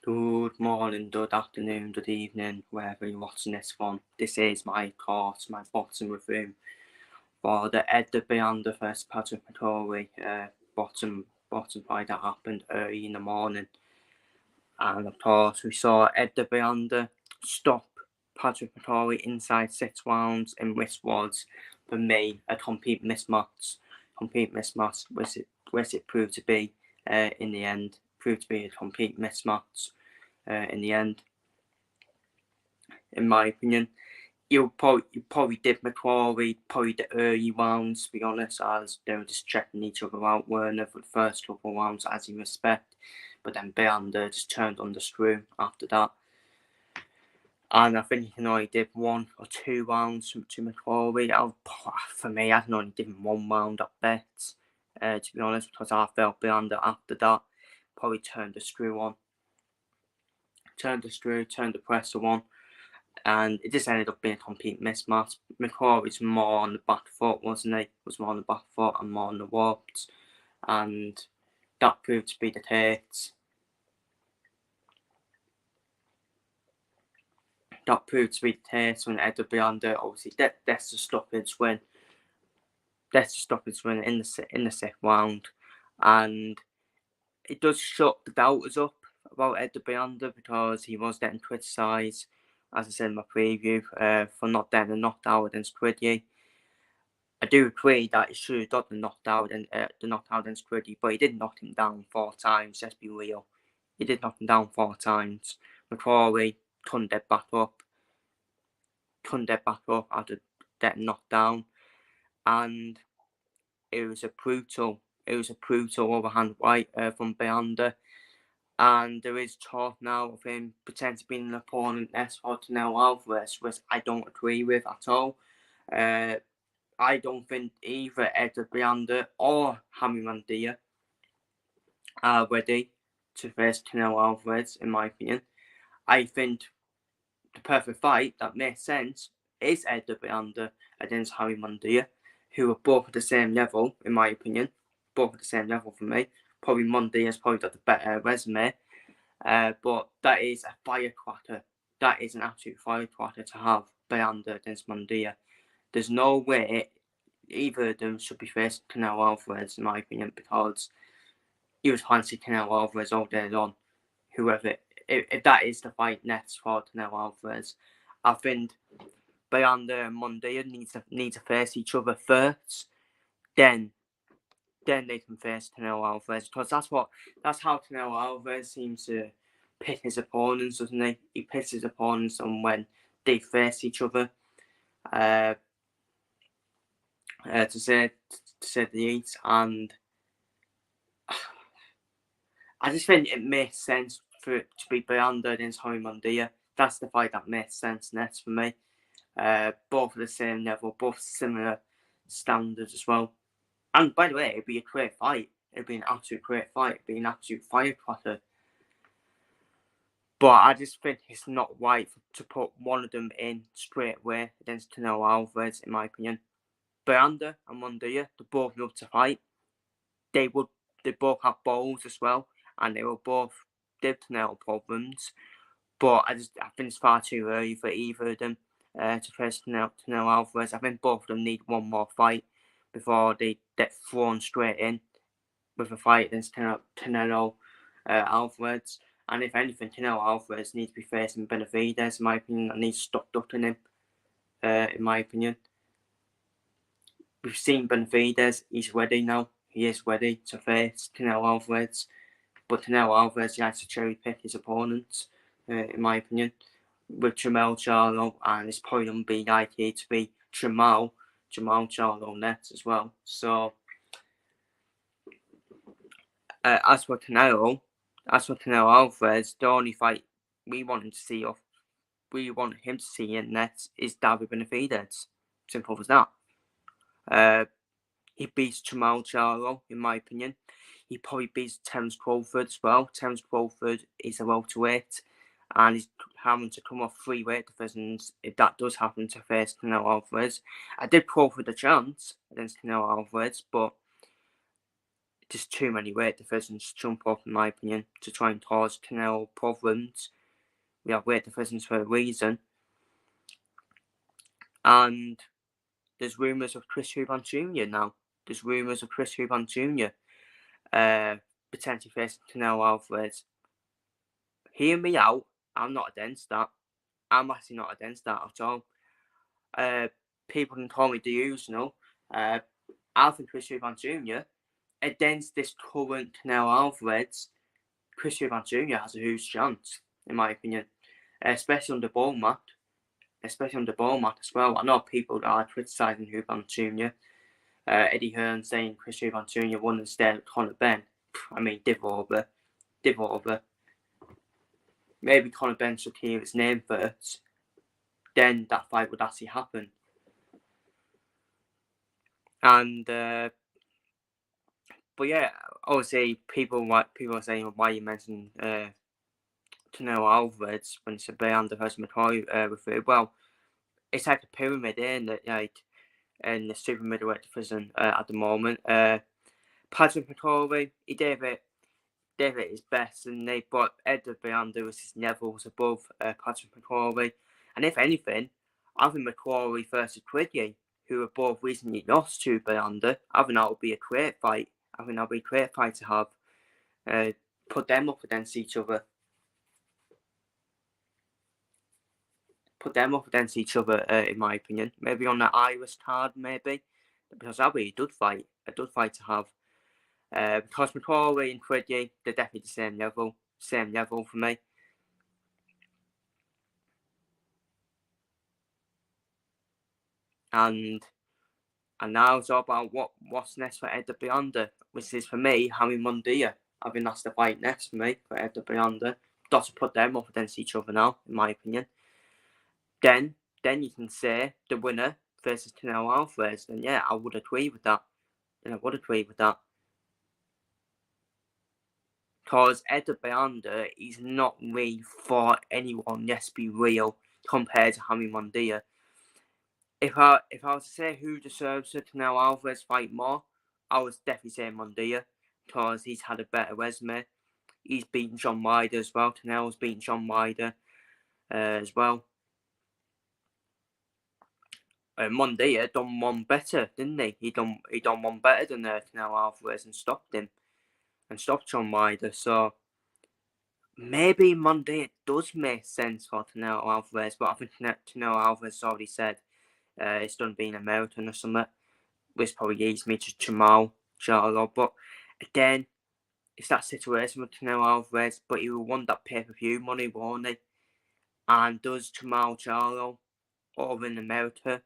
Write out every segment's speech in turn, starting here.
Good morning, good afternoon, good evening, wherever you're watching this from. This is my course, my bottom review for the Edgar Berlanga vs Padraig McCrory bottom fight that happened early in the morning. And of course, we saw Edgar Berlanga stop Padraig McCrory inside 6 rounds, in which was, for me, a complete mismatch. Which it proved to be in the end. Proved to be a complete mismatch. In the end, in my opinion, you probably did McCrory probably the early rounds, to be honest, as they were just checking each other out, weren't they, for the first couple of rounds, as you respect. But then Berlanga just turned on the screw after that. And I think he only did 1 or 2 rounds to McCrory. For me, I can only give him 1 round at best, to be honest, because I felt Berlanga after that probably turned the screw on. Turned the pressure on, and it just ended up being a complete mismatch. McCrory's more on the back foot, wasn't he? Was more on the back foot and more on the warps, and that proved to be the case. That proved to be the case when Edgar Berlanga obviously that's the stoppage win. That's the stoppage win in the 6th round, and it does shut the doubters up about Edgar Berlanga because he was getting criticised, as I said in my preview, for not getting a knockout against Quiddy. I do agree that he should have got the knockout against Quiddy, but he did knock him down 4 times, let's be real. He did knock him down 4 times. McCrory couldn't get back up. After getting knocked down. And it was a brutal overhand right from Berlanga. And there is talk now of him potentially being an opponent next for Canelo Alvarez, which I don't agree with at all. I don't think either Edgar Berlanga or Jaime Munguia are ready to face Canelo Alvarez, in my opinion. I think the perfect fight that makes sense is Edgar Berlanga against Jaime Munguia, who are both at the same level, in my opinion. Both at the same level for me. Probably Munguia's probably got the better resume. But that is a firecracker. That is an absolute firecracker to have Berlanga against Munguia. There's no way either of them should be facing Canelo Alvarez, in my opinion, because you would fancy Canelo Alvarez all day long. Whoever, if that is the fight next for Canelo Alvarez, I think Berlanga and Munguia need to face each other first. Then they can face Canelo Alvarez, because that's how Canelo Alvarez seems to pit his opponents, doesn't he? He pits his opponents on when they face each other. To say the least, and I just think it makes sense for it to be Berlanga against Jaime Munguia. That's the fight that makes sense next for me. Both at the same level, both similar standards as well. And by the way, it'd be a great fight. It'd be an absolute great fight. It'd be an absolute firecracker. But I just think it's not right to put one of them in straight away against Canelo Alvarez, in my opinion. Berlanga and Munguia, they both love to fight. They both have balls as well, and they will both give Canelo problems. But I think it's far too early for either of them to face Canelo Alvarez. I think both of them need one more fight before they get thrown straight in with a fight against Canelo Alvarez. And if anything, Canelo Alvarez needs to be facing Benavidez, in my opinion, and needs to stop ducking him, in my opinion. We've seen Benavidez, he's ready now. He is ready to face Canelo Alvarez. But Canelo Alvarez, he has to cherry pick his opponents, in my opinion, with Jamal Charlo, and it's probably going to be likely to be Jamal Charlo next as well. So, as for Canelo Alvarez, the only fight we want him to see in next is David Benavidez. Simple as that. He beats Jamal Charlo, in my opinion. He probably beats Terence Crawford as well. Terence Crawford is a welterweight, and he's having to come off 3 weight divisions if that does happen to face Canelo Alvarez. I did Crawford a chance against Canelo Alvarez, but just too many weight divisions jump up, in my opinion, to try and cause Canelo problems. We have weight divisions for a reason. And there's rumours of Chris Eubank Jr. now. There's rumours of Chris Eubank Jr. Potentially facing Canelo Alvarez. Hear me out. I'm not against that. I'm actually not against that at all. People can call me delusional. I think Chris Eubank Jr. against this current Canelo Alvarez, Chris Eubank Jr. has a huge chance, in my opinion, especially on the ball mat. Especially on the ball mat as well. I know people that are criticising Eubank Jr. Eddie Hearn saying Chris Eubank Jr. won instead of Conor Benn. I mean, div over. Maybe Conor Benn should hear his name first. Then that fight would actually happen. And but yeah, obviously people are saying why you mentioned Canelo Alvarez when it's a Berlanga versus McCrory referee. Well, it's like a pyramid, isn't it? Like in the super middleweight division at the moment. Padraig McCrory, he gave it his best, and they brought Edgar Berlanga was his levels above Padraig McCrory. And if anything, I think McCrory versus Padraig, who were both recently lost to Berlanga, I think that would be a great fight. I think that would be a great fight to have. Put them up against each other. In my opinion. Maybe on the Irish card, maybe. Because that would be a good fight to have. Because McCrory and Padraig, they're definitely the same level for me. And now it's all about what's next for Edgar Berlanga, which is for me Jaime Munguia. I think that's the fight next for me for Edgar Berlanga. Got to put them up against each other now, in my opinion. Then you can say the winner versus Canelo Alvarez. And yeah, I would agree with that. Because Edgar Berlanga is not really for anyone, let's be real, compared to Jaime Munguia. If I was to say who deserves the Canelo Alvarez fight more, I would definitely say Munguia, because he's had a better resume. He's beaten John Ryder as well. Canelo's beaten John Ryder as well. Munguia done one better, didn't he? He done one better than Canelo Alvarez and stopped him. And stopped John Ryder. So maybe Munguia does make sense for Canelo Alvarez, but I think Canelo Alvarez already said it's done being American or something, which probably leads me to Jamal Charlo. But again, it's that situation with Canelo Alvarez, but he will want that pay-per-view money, won't he? And does Jamal Charlo over in America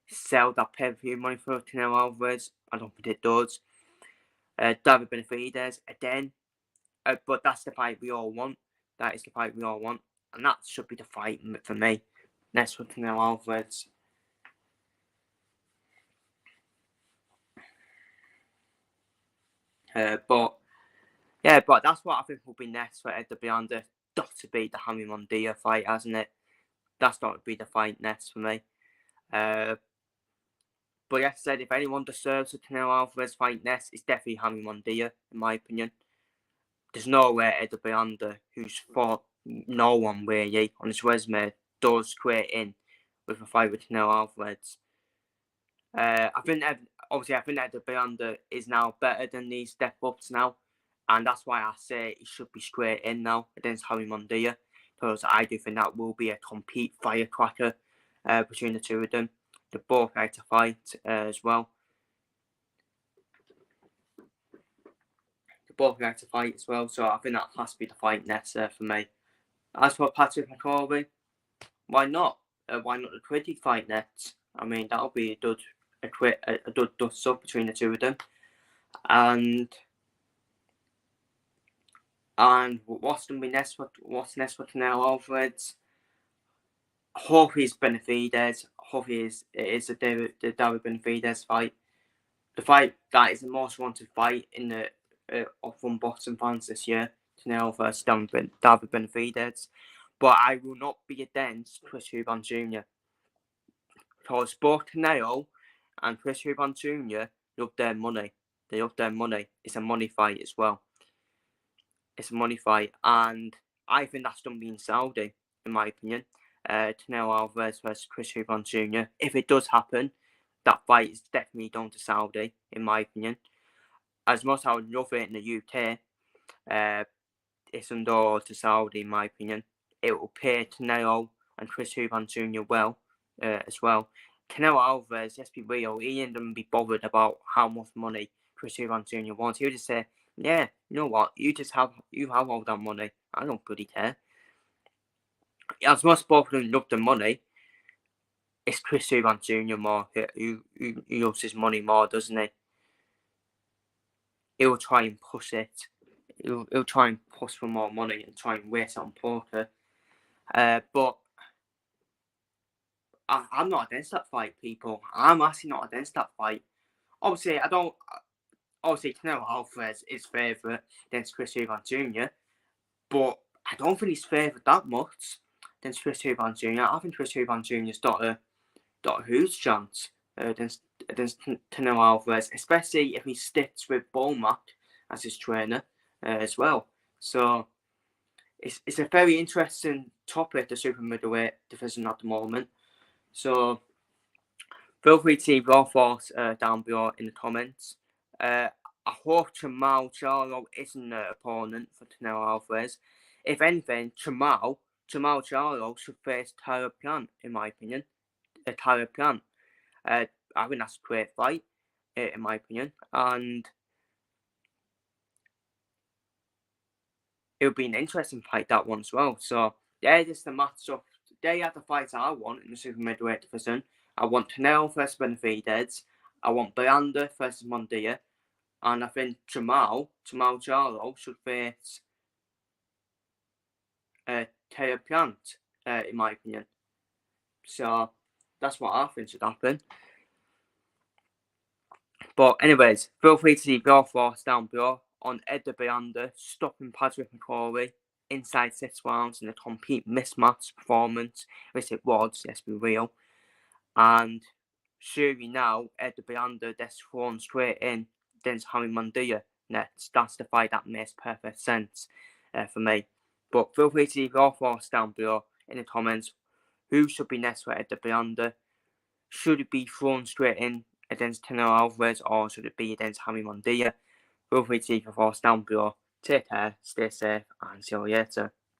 sell that pay-per-view money for Canelo Alvarez? I don't think it does. David Benavidez, again, but that's the fight we all want. That is the fight we all want. And that should be the fight for me. Next for Canelo Alvarez. But that's what I think will be next for Edgar Berlanga. Got to be the Jaime Munguia fight, hasn't it? That's got to be the fight next for me. But like I said, if anyone deserves a Canelo Alvarez fight next, it's definitely Jaime Munguia, in my opinion. There's no way Edgar Berlanga, who's fought no one really on his resume, does straight in with a fight with Canelo Alvarez. I think Edgar Berlanga is now better than these step-ups now. And that's why I say he should be straight in now against Jaime Munguia. Because I do think that will be a complete firecracker between the two of them. They both like to fight as well. So I think that has to be the fight next for me. As for Patrick McCrory, why not? Why not the Critic fight next? I mean, that'll be a good dust-up between the two of them. And what's going to be next for Canelo Alvarez? Hopefully it's Benavidez. Hopefully it is the David Benavidez fight. The fight that is the most wanted fight in the from boxing fans this year. Canelo versus David Benavidez. But I will not be against Chris Eubank Jr. Because both Canelo and Chris Eubank Jr. love their money. They up their money. It's a money fight as well. It's a money fight, and I think that's done being Saudi, in my opinion. Canelo Alvarez versus Chris Eubank Jr. If it does happen, that fight is definitely done to Saudi, in my opinion. As much as I would love it in the UK, it's under to Saudi, in my opinion. It will pay Canelo and Chris Eubank Jr. well, as well. Canelo Alvarez, let's be real, he ain't gonna be bothered about how much money Chris Eubank Jr. wants. He'll just say, yeah, you know what, you have all that money. I don't bloody care. As much as both of them love the money, it's Chris Eubank Jr. more who loves his money more, doesn't he? He'll try and push it. He'll try and push for more money and try and waste it on poker. But I'm not against that fight, people. I'm actually not against that fight. Obviously, Canelo Alvarez is favourite against Chris Eubank Jr., but I don't think he's favoured that much against Chris Eubank Jr. I think Chris Eubank Jr.'s got a huge chance against Canelo Alvarez, especially if he sticks with Bolmack as his trainer as well. So it's a very interesting topic, the super middleweight division at the moment. So feel free to leave your thoughts down below in the comments. I hope Jamal Charlo isn't an opponent for Canelo Alvarez. If anything, Jamal Charlo should face Tyler Plant, in my opinion. Tyler Plant. I think that's a great fight, in my opinion. And it'll be an interesting fight, that one as well. So, yeah, just the matchup. They are the fights I want in the super middleweight division. I want Canelo versus Benavidez. I want Berlanga versus Mondia. And I think Jamal Charlo should face Tyler Plant, in my opinion. So, that's what I think should happen. But anyways, feel free to leave your thoughts down below on Edgar Berlanga stopping Padraig McCrory inside 6 rounds in a complete mismatch performance, which it was, let's be real. And surely now, Edgar Berlanga gets thrown straight in against Harry Mondia next. That's the fight that makes perfect sense for me. But feel free to leave your thoughts down below in the comments. Who should be next for Edgar Berlanga? Should it be thrown straight in against Canelo Alvarez, or should it be against Harry Mondia? Feel free to leave your thoughts down below. Take care, stay safe, and see you later.